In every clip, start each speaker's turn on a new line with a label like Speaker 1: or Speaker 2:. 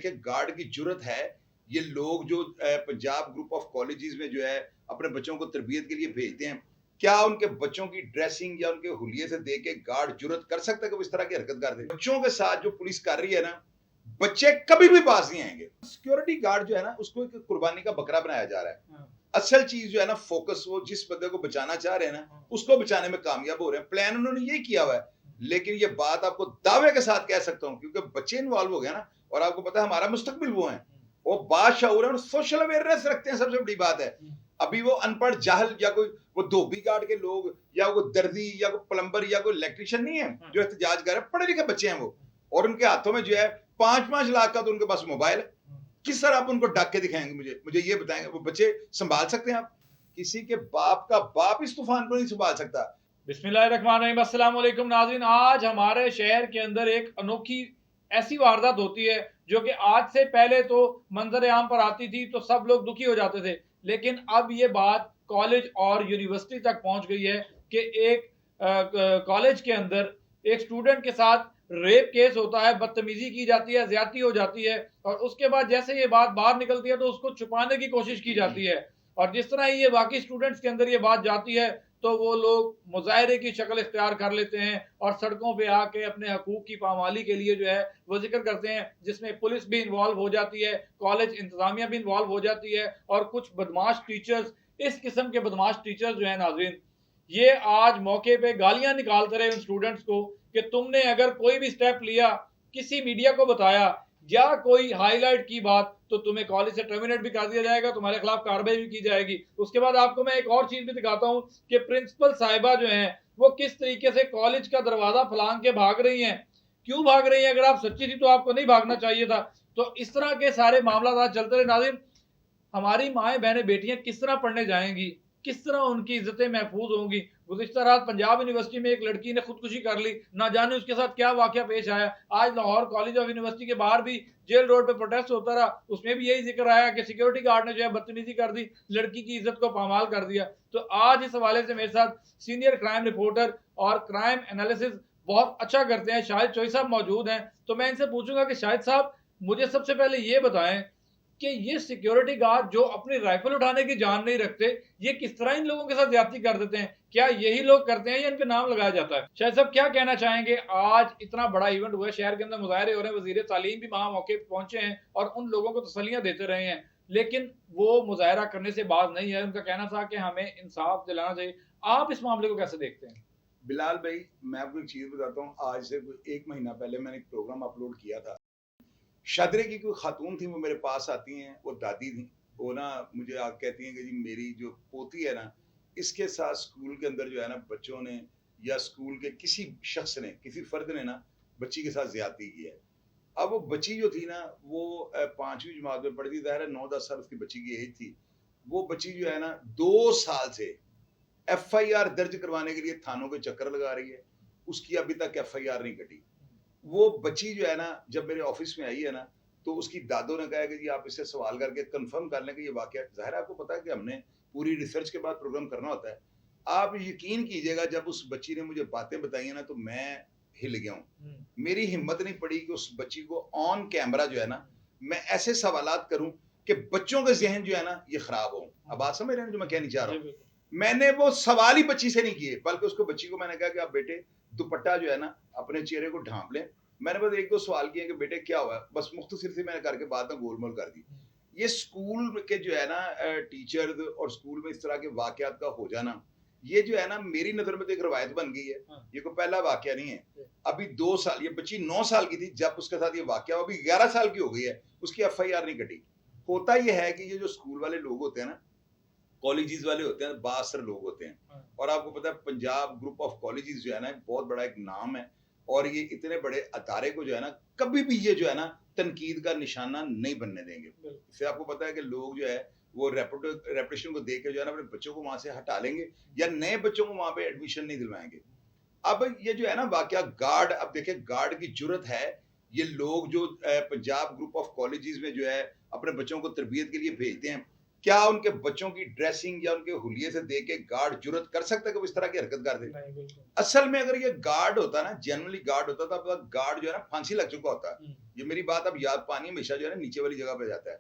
Speaker 1: देखें गार्ड की जुर्रत है, ये लोग जो पंजाब ग्रुप ऑफ कॉलेजेस में जो है अपने बच्चों को तरबियत के लिए भेजते हैं, क्या उनके बच्चों की ड्रेसिंग या उनके हुलिये से देख के गार्ड जुर्रत कर सकता है कि वो इस तरह की हरकत कर दे? बच्चों के साथ जो पुलिस कर रही है ना, बच्चे कभी भी पास नहीं आएंगे। सिक्योरिटी गार्ड जो है ना, उसको एक कुर्बानी का बकरा बनाया जा रहा है। असल चीज जो है ना, फोकस वो जिस बंदे को बचाना चाह रहे हैं ना, उसको बचाने में कामयाब हो रहे हैं। प्लान उन्होंने ये किया हुआ है, लेकिन ये बात आपको दावे के साथ कह सकता हूं, क्योंकि बच्चे इन्वॉल्व हो गए ना, और आपको पता है हमारा मुस्तकबिल वो है, वो बादशाहूर है और सोशल अवेयरनेस रखते हैं। सबसे बड़ी बात है, अभी वो अनपढ़ जाहल या कोई वो धोबी गार्ड के लोग या वो दर्जी या कोई प्लम्बर या कोई इलेक्ट्रिशियन नहीं है जो एहतजाज कर रहे हैं। पढ़े लिखे बच्चे हैं वो, और उनके हाथों में जो है 5-5 लाख का तो उनके पास मोबाइल है। किस तरह आप उनको ढक के दिखाएंगे? मुझे ये बताएंगे, वो बच्चे संभाल सकते हैं? आप किसी के बाप का बाप इस तूफान को नहीं संभाल सकता।
Speaker 2: बिस्मिल्लाहिर्रहमानिर्रहीम, अस्सलाम वालेकुम नाज़रीन। आज हमारे शहर के अंदर एक अनोखी ऐसी वारदात होती है जो कि आज से पहले तो मंजर आम पर आती थी तो सब लोग दुखी हो जाते थे, लेकिन अब ये बात कॉलेज और यूनिवर्सिटी तक पहुंच गई है कि एक कॉलेज के अंदर एक स्टूडेंट के साथ रेप केस होता है, बदतमीजी की जाती है, ज्यादती हो जाती है, और उसके बाद जैसे ये बात बाहर निकलती है तो उसको छुपाने की कोशिश की जाती है। और जिस तरह ही ये बाकी स्टूडेंट्स के अंदर ये बात जाती है तो वो लोग मुजाहरे की शक्ल इख्तियार कर लेते हैं और सड़कों पे आके अपने हकूक की पामाली के लिए जो है वो जिक्र करते हैं, जिसमें पुलिस भी इन्वॉल्व हो जाती है, कॉलेज इंतजामिया भी इन्वॉल्व हो जाती है, और कुछ बदमाश टीचर्स, इस किस्म के बदमाश टीचर्स जो है नाज़रीन, ये आज मौके पे गालियां निकालते रहे उन स्टूडेंट्स को कि तुमने अगर कोई भी स्टेप लिया, किसी मीडिया को बताया या कोई हाईलाइट की बात, तो तुम्हें कॉलेज से टर्मिनेट भी कर दिया जाएगा, तुम्हारे खिलाफ कार्रवाई भी की जाएगी। उसके बाद आपको मैं एक और चीज भी दिखाता हूँ कि प्रिंसिपल साहिबा जो हैं वो किस तरीके से कॉलेज का दरवाजा फलांग के भाग रही हैं। क्यों भाग रही हैं? अगर आप सच्ची थी तो आपको नहीं भागना चाहिए था। तो इस तरह के सारे मामला चलते रहे नाज़रीन। हमारी माएँ बहनें बेटियां किस तरह पढ़ने जाएंगी, किस तरह उनकी इज्जतें महफूज होंगी। गुज़िश्ता रात पंजाब यूनिवर्सिटी में एक लड़की ने खुदकुशी कर ली, ना जाने उसके साथ क्या वाकया पेश आया। आज लाहौर कॉलेज ऑफ यूनिवर्सिटी के बाहर भी जेल रोड पे प्रोटेस्ट होता रहा, उसमें भी यही जिक्र आया कि सिक्योरिटी गार्ड ने जो है बदतमीजी कर दी, लड़की की इज्जत को पामाल कर दिया। तो आज इस हवाले से मेरे साथ सीनियर क्राइम रिपोर्टर और क्राइम एनालिसिस बहुत अच्छा करते हैं शाहिद चोई साहब मौजूद हैं। तो मैं इनसे पूछूंगा कि शाहिद साहब, मुझे सबसे पहले ये बताएं कि ये सिक्योरिटी गार्ड जो अपनी राइफल उठाने की जान नहीं रखते, ये किस तरह इन लोगों के साथ ज्यादती कर देते हैं? क्या यही लोग करते हैं या इन पे नाम लगाया जाता है? शायद साहब क्या कहना चाहेंगे? आज इतना बड़ा इवेंट हुआ है, शहर के अंदर मुजाहरे हो रहे हैं, वजीर तालीम भी वहां मौके पर पहुंचे हैं और उन लोगों को तसल्लियां देते रहे हैं, लेकिन वो मुजाहरा करने से बाज नहीं है। उनका कहना था कि हमें इंसाफ दिलाना चाहिए। आप इस मामले को कैसे देखते हैं?
Speaker 1: बिलाल भाई, मैं आपको एक चीज बताता हूँ। आज से 1 महीना पहले मैंने एक प्रोग्राम अपलोड किया था। शादरे की कोई खातून थी, वो मेरे पास आती हैं, वो दादी थी। वो ना मुझे कहती हैं कि जी मेरी जो पोती है ना, इसके साथ स्कूल के अंदर जो है ना बच्चों ने या स्कूल के किसी शख्स ने, किसी फर्द ने ना बच्ची के साथ ज्यादती की है। अब वो बच्ची जो थी ना, वो 5वीं जमात में पढ़ती थी। ज़ाहिर है 9-10 साल उसकी बच्ची की एज थी। वो बच्ची जो है ना 2 साल से एफआईआर दर्ज करवाने के लिए थानों के चक्कर लगा रही है। उसकी अभी तक एफआईआर नहीं कटी। वो बच्ची जो है ना, जब मेरे ऑफिस में आई है ना, तो उसकी दादों ने कहा कि जी आप इससे सवाल करके कंफर्म कर लें कि ये वाकया। ज़ाहिर है आपको पता है कि हमने पूरी रिसर्च के बाद प्रोग्राम करना होता है। आप यकीन कीजिएगा, जब उस बच्ची ने मुझे बातें बताई हैं ना, तो मैं हिल गया हूँ। मेरी हिम्मत नहीं पड़ी कि उस बच्ची को ऑन कैमरा जो है ना, मैं ऐसे सवालात करूँ कि बच्चों के ज़हन जो है ना ये खराब हों। अब बात समझ रहे हैं जो मैं कहना चाह रहा हूँ? मैंने वो सवाल ही बच्ची से नहीं किए, बल्कि उसको बच्ची को मैंने कहा कि आप बेटे दुपट्टा जो है ना अपने चेहरे को ढांप लें। मैंने बस 1-2 सवाल किए कि बेटे क्या हुआ है? बस मुख्तसर सी मैंने करके बात ना गोलमोल कर दी। ये स्कूल के जो है ना टीचर्स और स्कूल में इस तरह के वाकयात का हो जाना, ये जो है ना मेरी नज़र में तो एक रवायत बन गई है। ये कोई पहला वाकया नहीं है। अभी 2 साल, ये बच्ची 9 साल की थी जब उसके साथ ये वाकया हुआ, अभी 11 साल की हो गई है, उसकी एफआईआर नहीं कटी। होता ये है कि ये जो स्कूल वाले लोग होते हैं ना, कॉलेजेस वाले होते हैं, बासर लोग होते हैं। और आपको पता है पंजाब ग्रुप ऑफ कॉलेजेस जो है ना बहुत बड़ा एक नाम है, और ये इतने बड़े अदारे को जो है ना कभी भी ये जो है ना तनकीद का निशाना नहीं बनने देंगे। इससे आपको पता है कि लोग जो है वो रेपुटेशन को देख के जो है ना अपने बच्चों को वहां से हटा लेंगे या नए बच्चों को वहां पे एडमिशन नहीं दिलवाएंगे। अब ये जो है ना वाकया गार्ड, अब देखिए गार्ड की जरूरत है। ये लोग जो पंजाब ग्रुप ऑफ कॉलेजेस में जो है अपने बच्चों को तरबियत के लिए भेजते हैं, क्या उनके बच्चों की ड्रेसिंग या उनके हुलिये से देख के गार्ड जुर्रत कर सकता है कि वो इस तरह की हरकत कर दे?
Speaker 2: नहीं, बिल्कुल।
Speaker 1: असल में अगर ये गार्ड होता ना, जेन्युइनली गार्ड होता, तो अब गार्ड जो है ना फांसी लग चुका होता। ये मेरी बात अब याद पानी हमेशा जो है ना नीचे वाली जगह पे जाता है।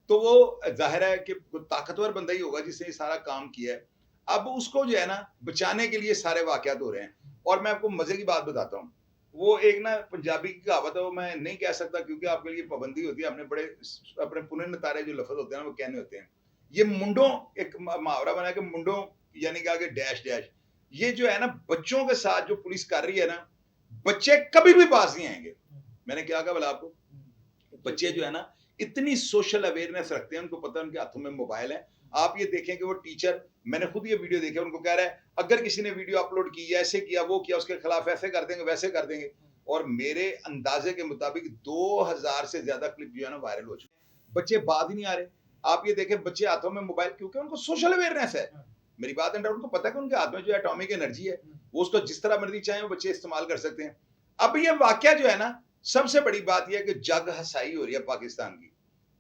Speaker 1: तो वो जाहिर है कि वो ताकतवर बंदा ही होगा जिसने ये सारा काम किया है। अब उसको जो है ना बचाने के लिए सारे वाकयात हो रहे हैं। और मैं आपको मजे की बात बताता हूँ। वो एक ना पंजाबी की कहावत है, वो मैं नहीं कह सकता क्योंकि आपके लिए पाबंदी होती है। हमने बड़े अपने पुने नतारे जो लफ्ज होते हैं ना वो कहने होते हैं। ये मुंडों एक मुहावरा बना के मुंडों यानी कि आगे डैश डैश। ये जो है ना बच्चों के साथ जो पुलिस कर रही है ना, बच्चे कभी भी पास नहीं आएंगे। मैंने क्या कहा बोला आपको? बच्चे जो है ना इतनी सोशल अवेयरनेस रखते हैं, उनको पता है उनके हाथों में मोबाइल है। आप ये देखें कि वो टीचर, मैंने खुद ये वीडियो देखा, उनको कह रहा है अगर किसी ने वीडियो अपलोड की, ऐसे किया, वो किया, उसके खिलाफ ऐसे कर देंगे, वैसे कर देंगे। और मेरे अंदाजे के मुताबिक 2000 से ज्यादा क्लिप जो है ना वायरल हो चुके हैं। बच्चे बात ही नहीं आ रहे। आप ये देखें बच्चे हाथों में मोबाइल, क्योंकि उनको सोशल अवेयरनेस है। मेरी बात है, उनको पता है कि उनके हाथ में जो एटॉमिक एनर्जी है, वो उसको जिस तरह मर्जी चाहे वो बच्चे इस्तेमाल कर सकते हैं। अब ये वाकया जो है ना, सबसे बड़ी बात यह है कि जग हसाई हो रही है पाकिस्तान की,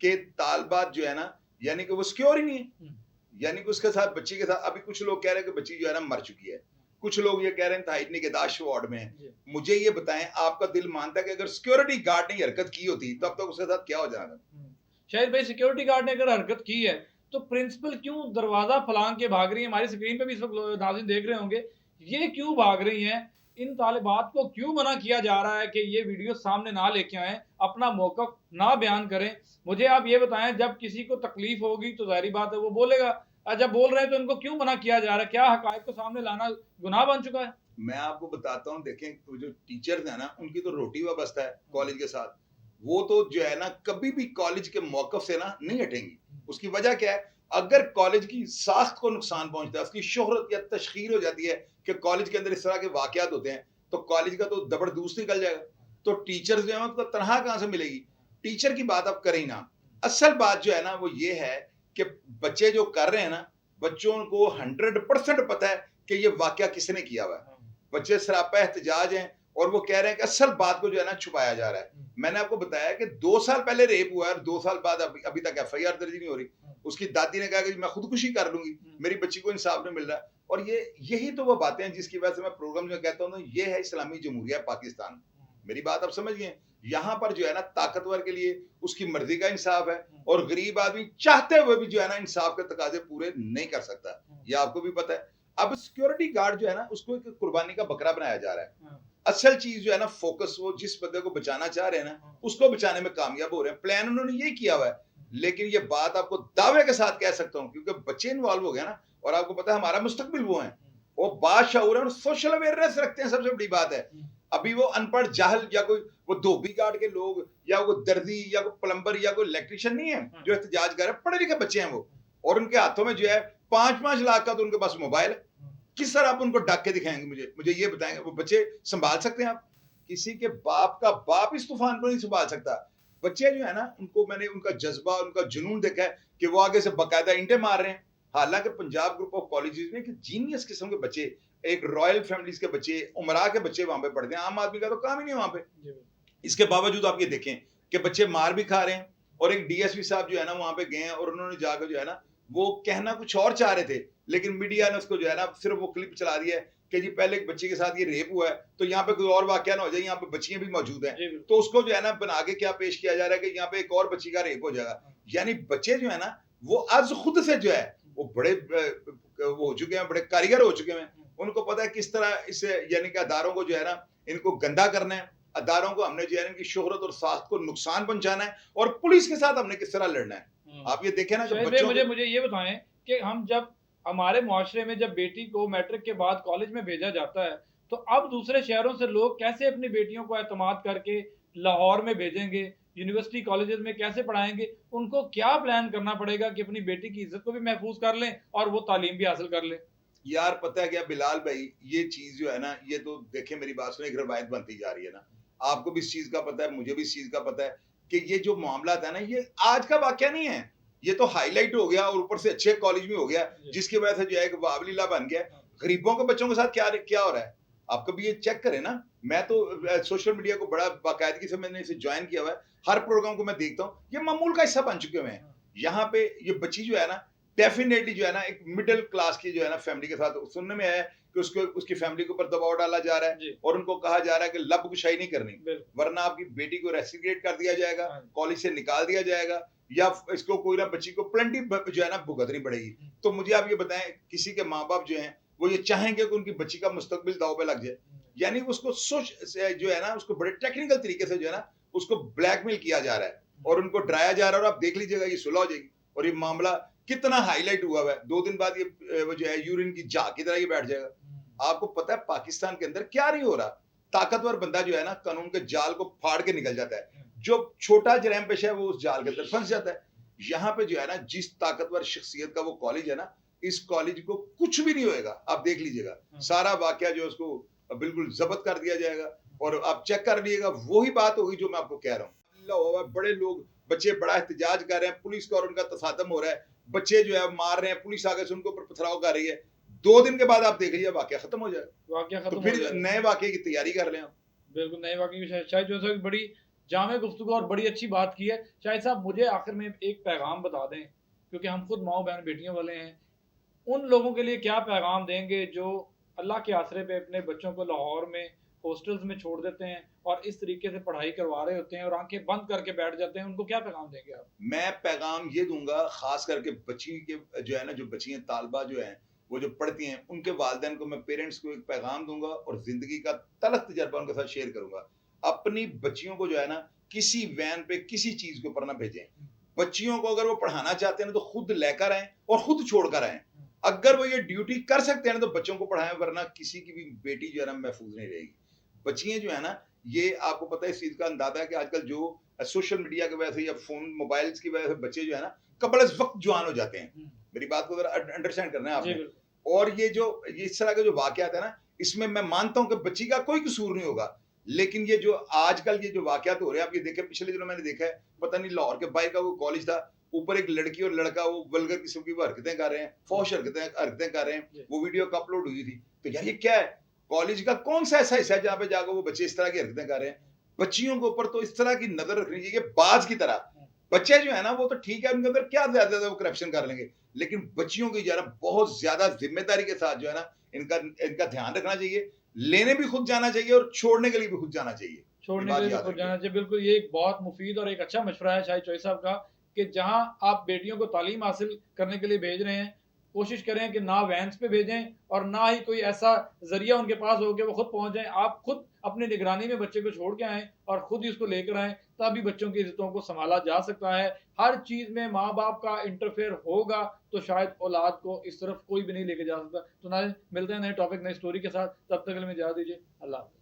Speaker 1: कि तालबात जो है ना, यानी कि वो सिक्योर ही नहीं है। यानी कि उसके साथ बच्ची के साथ, अभी कुछ लोग कह रहे हैं कि बच्ची जो है ना मर चुकी है, कुछ लोग ये कह रहे हैं थाइट निगहदाश्त वार्ड में है। मुझे ये बताएं, आपका दिल मानता है कि अगर सिक्योरिटी गार्ड ने हरकत की होती तो अब तक उसके साथ क्या हो जाना?
Speaker 2: शायद भाई सिक्योरिटी गार्ड ने अगर हरकत की है तो प्रिंसिपल क्यों दरवाजा फलांग के भाग रही है? हमारी स्क्रीन पे भी इस वक्त नाज़रीन देख रहे होंगे, ये क्यों भाग रही हैं? इन तालिबात को क्यों मना किया जा रहा है कि ये वीडियो सामने ना लेके आएं, अपना मौक़िफ़ ना बयान करें? मुझे आप ये बताएं, जब किसी को तकलीफ होगी तो ज़ाहिर बात है वो बोलेगा, जब बोल रहे हैं तो इनको क्यों मना किया जा रहा है? क्या हकायक को सामने लाना गुनाह बन चुका है?
Speaker 1: मैं आपको बताता हूँ, देखें तो जो टीचर्स है ना, उनकी तो रोटी वाबस्ता है कॉलेज के साथ। वो तो जो है ना कभी भी कॉलेज के मौक़िफ़ से ना नहीं हटेंगी। उसकी वजह क्या है? अगर कॉलेज की साख्त को नुकसान पहुंचता है, उसकी शोहरत या तशहीर हो जाती है कि कॉलेज के अंदर इस तरह के वाकयात होते हैं, तो कॉलेज का तो जबरदस्त निकल जाएगा। तो टीचर्स जो है उनको तनख्वाह कहाँ से मिलेगी? टीचर की बात आप करें ही ना। असल बात जो है ना वो ये है कि बच्चे जो कर रहे हैं ना, बच्चों को 100% पता है कि ये वाकया किसने किया हुआ है। बच्चे सरापा एहतजाज हैं और वो कह रहे हैं कि असल बात को जो है ना छुपाया जा रहा है। मैंने आपको बताया कि 2 साल पहले रेप हुआ है और 2 साल बाद अभी तक एफआईआर दर्ज नहीं हो रही। उसकी दादी ने कहा कि मैं खुदकुशी कर लूंगी, मेरी बच्ची को इंसाफ नहीं मिल रहा। और यही तो वो बातें हैं जिसकी वजह से मैं प्रोग्राम में कहता हूँ, ये है इस्लामी जमहूरिया पाकिस्तान। मेरी बात आप समझ गए? यहाँ पर जो है ना ताकतवर के लिए उसकी मर्जी का इंसाफ है और गरीब आदमी चाहते हुए भी जो है ना इंसाफ के तकाजे पूरे नहीं कर सकता। ये आपको भी पता है। अब सिक्योरिटी गार्ड जो है ना उसको एक कुर्बानी का बकरा बनाया जा रहा है। असल चीज जो है ना फोकस, वो जिस बंदे को बचाना चाह रहे हैं ना उसको बचाने में कामयाब हो रहे हैं। प्लान उन्होंने ये किया हुआ है। लेकिन ये बात आपको दावे के साथ कह सकता हूँ क्योंकि बच्चे इन्वॉल्व हो गए ना, और आपको पता है हमारा मुस्तकबिल वो है, वो बादशाह और सोशल अवेयरनेस रखते हैं। सबसे बड़ी बात है, अभी वो अनपढ़ जाहल या कोई वो धोबी गार्ड के लोग या वो दर्जी या कोई प्लम्बर या कोई इलेक्ट्रिशियन नहीं है जो एहतजाज कर रहे हैं। पढ़े लिखे बच्चे हैं वो, और उनके हाथों में जो है 5-5 लाख का तो उनके पास मोबाइल है। किस तरह आप उनको डाक के दिखाएंगे? मुझे ये बताएंगे, वो बच्चे संभाल सकते हैं आप? किसी के बाप का बाप इस तूफान को नहीं संभाल सकता। बच्चे जो है ना उनको मैंने उनका जज्बा, उनका जुनून देखा है कि वो आगे से बाकायदा इंटे मार रहे हैं। हालांकि पंजाब ग्रुप ऑफ कॉलेजेस में एक जीनियस किस्म के बच्चे, एक रॉयल फैमिलीज के बच्चे, उमरा के बच्चे वहां पे पढ़ते हैं। आम आदमी का तो काम ही नहीं वहां पे। इसके बावजूद आप ये देखें कि बच्चे मार भी खा रहे हैं। और एक डीएसपी साहब जो है ना वहां पे गए हैं और उन्होंने जाकर जो है ना वो कहना कुछ और चाह रहे थे, लेकिन मीडिया ने उसको जो है ना सिर्फ वो क्लिप चला दिया है कि जी पहले एक बच्चे के साथ ये रेप हुआ है तो यहाँ पे कोई और वाकया ना हो जाए, यहाँ पे बच्चियां भी मौजूद हैं, तो उसको जो है ना बना के क्या पेश किया जा रहा है कि यहाँ पे एक और बच्ची का रेप हो जाएगा। यानी बच्चे जो है ना वो आज खुद से जो है वो बड़े वो हो चुके हैं, बड़े कारीगर हो चुके हैं। उनको पता है किस तरह इसे यानी कि अदारों को जो है ना इनको गंदा करना है। अदारों को हमने जो है इनकी शोहरत और साख्त को नुकसान पहुंचाना है, और पुलिस के साथ हमने किस तरह लड़ना है। आप ये देखें ना कि बच्चों
Speaker 2: मुझे ये बताएं कि हम जब हमारे मुआशरे में जब बेटी को मैट्रिक के बाद कॉलेज में भेजा जाता है, तो अब दूसरे शहरों से लोग कैसे अपनी बेटियों को एतमाद करके लाहौर में भेजेंगे, यूनिवर्सिटी कॉलेजेस में कैसे पढ़ाएंगे? उनको क्या प्लान करना पड़ेगा कि अपनी बेटी की इज्जत को भी महफूज कर लें और वो तालीम भी हासिल कर लें?
Speaker 1: यार पता है क्या बिलाल भाई, ये चीज जो है ना, ये तो देखे मेरी बात सुने, एक रवायत बनती जा रही है ना। आपको भी इस चीज का पता है, मुझे भी इस चीज का पता है कि ये जो मामला था ना ये आज का वाकया नहीं है। ये तो हाईलाइट हो गया और ऊपर से अच्छे कॉलेज में हो गया, जिसकी वजह से जो है वावलीला बन गया। गरीबों के बच्चों के साथ क्या क्या हो रहा है आप कभी ये चेक करें ना। मैं तो सोशल मीडिया को बड़ा बाकायदगी से मैंने इसे ज्वाइन किया हुआ है। हर प्रोग्राम को मैं देखता हूँ, ये मामूल का हिस्सा बन चुके हुए हैं। यहाँ पे ये बच्ची जो है ना डेफिनेटली जो है ना एक मिडिल क्लास की जो है ना फैमिली के साथ सुनने में आया कि उसको उसकी फैमिली के ऊपर दबाव डाला जा रहा है
Speaker 2: जी
Speaker 1: और उनको कहा जा रहा है कि लबकुशाई नहीं करनी,
Speaker 2: बिल्कुल
Speaker 1: वरना आपकी बेटी को रेस्टिकेट कर दिया जाएगा,
Speaker 2: हाँ जी,
Speaker 1: कॉलेज से निकाल दिया जाएगा, या इसको कोई ना बच्ची को प्लेंटी जो है ना भुगतनी पड़ेगी। तो मुझे आप ये बताएं, किसी के माँ बाप जो हैं वो ये चाहेंगे कि उनकी बच्ची का मुस्तकबिल दाव पे लग जाए? यानी उसको सोच से जो है ना उसको बड़े टेक्निकल तरीके से जो है ना उसको ब्लैकमेल किया जा रहा है और उनको डराया जा रहा है, और आप देख लीजिएगा ये सुलह हो जाएगी। और ये मामला कितना हाईलाइट हुआ है, 2 दिन बाद ये वो जो है यूरिन की झाग की तरह ये बैठ जाएगा। आपको पता है पाकिस्तान के अंदर क्या नहीं हो रहा? ताकतवर बंदा जो है ना कानून के जाल को फाड़ के निकल जाता है, जो छोटा जरैम पेशा है वो उस जाल के अंदर फंस जाता है। यहाँ पे जो है ना जिस ताकतवर शख्सियत का वो कॉलेज है ना, इस कॉलेज को कुछ भी नहीं होएगा, आप देख लीजिएगा। सारा वाकया जो है उसको बिल्कुल जब्त कर दिया जाएगा और आप चेक कर लीजिएगा, वही बात होगी जो मैं आपको कह रहा हूँ। बड़े लोग बच्चे बड़ा एहतजाज कर रहे हैं, पुलिस का और उनका तसादम हो रहा है, बच्चे जो है मार रहे हैं, पुलिस आगे से उनके ऊपर पथराव कर रही है। 2 दिन के बाद आप देख लीजिए वाकया खत्म हो जाएगा,
Speaker 2: वाकया खत्म
Speaker 1: तो
Speaker 2: हो
Speaker 1: फिर
Speaker 2: जाएगा
Speaker 1: नए वाकये की तैयारी कर लें आप।
Speaker 2: बिल्कुल नए वाकये की शायद जो है बड़ी जामे गुफ्तगू और बड़ी अच्छी बात की है। शाहिद साहब मुझे आखिर में एक पैगाम बता दें, क्योंकि हम खुद माओ बहन बेटियों वाले हैं, उन लोगों के लिए क्या पैगाम देंगे जो अल्लाह के आसरे पे अपने बच्चों को लाहौर में हॉस्टल्स में छोड़ देते हैं और इस तरीके से पढ़ाई करवा रहे होते हैं और आंखें बंद करके बैठ जाते हैं, उनको क्या पैगाम देंगे आप?
Speaker 1: मैं पैगाम ये दूंगा खास करके बच्ची के जो है ना, जो बच्ची हैं तालबा जो हैं वो जो पढ़ती हैं, उनके वालिदैन को, मैं पेरेंट्स को एक पैगाम दूंगा और जिंदगी का तलख तजर्बा उनके साथ शेयर करूंगा। अपनी बच्चियों को जो है ना किसी वैन पे किसी चीज के ऊपर ना भेजें। बच्चियों को अगर वो पढ़ाना चाहते हैं ना तो खुद लेकर आए और खुद छोड़कर आए। अगर वो ये ड्यूटी कर सकते हैं ना तो बच्चों को पढ़ाएं, वरना किसी की भी बेटी जो है ना महफूज नहीं रहेगी। बच्चियां जो है ना, ये आपको पता है इस चीज का अंदाजा है कि आजकल जो सोशल मीडिया की वजह से या फोन मोबाइल्स की वजह से बच्चे जो है ना कबल वक्त जवान हो जाते हैं। मेरी बात को जरा अंडरस्टैंड करना है
Speaker 2: जी
Speaker 1: आपने।
Speaker 2: बिल्कुल
Speaker 1: और ये इस तरह के जो वाकयात है ना, इसमें मैं मानता हूं कि बच्ची का कोई कसूर नहीं होगा, लेकिन ये जो आजकल ये जो वाकयात हो रहे हैं, आप ये देखें, पिछले दिनों मैंने देखा है, पता नहीं लाहौर के बाहर का वो कॉलेज था, ऊपर एक लड़की और लड़का वो वल्गर किस्म की वो हरकतें कर रहे हैं, फौश हरकतें कर रहे हैं, वो वीडियो अपलोड हुई थी। तो यार ये क्या है? कॉलेज का कौन सा ऐसा हिस्सा है जहाँ पे जाकर वो बच्चे इस तरह की हरकतें कर रहे हैं? बच्चियों के ऊपर तो इस तरह की नजर रखनी चाहिए, बाज की तरह। बच्चे जो है ना वो तो ठीक है, उनके अंदर क्या ज्यादा वो करप्शन कर लेंगे, लेकिन बच्चियों की जो है ना बहुत ज्यादा जिम्मेदारी के साथ जो है ना इनका इनका ध्यान रखना चाहिए। लेने भी खुद जाना चाहिए और छोड़ने के लिए भी खुद जाना चाहिए।
Speaker 2: छोड़ने के लिए भी खुद जाना चाहिए। बिल्कुल ये एक बहुत मुफीद और एक अच्छा मशवरा है शाहिद चौधरी साहब का, कि जहाँ आप बेटियों को तालीम हासिल करने के लिए भेज रहे हैं, कोशिश करें कि ना वैन्स पे भेजें और ना ही कोई ऐसा ज़रिया उनके पास हो कि वो खुद पहुँच जाएँ। आप खुद अपनी निगरानी में बच्चे को छोड़ के आएँ और खुद ही उसको लेकर आएँ, तभी बच्चों की इज़्ज़तों को सँभाला जा सकता है। हर चीज़ में माँ-बाप का इंटरफेयर होगा तो शायद औलाद को इस तरफ कोई भी नहीं लेके जा सकता। तो नाज़रीन मिलते हैं नए टॉपिक, नई स्टोरी के साथ, तब तक के लिए मुझे इजाज़त दीजिए। अल्लाह हाफ़िज़।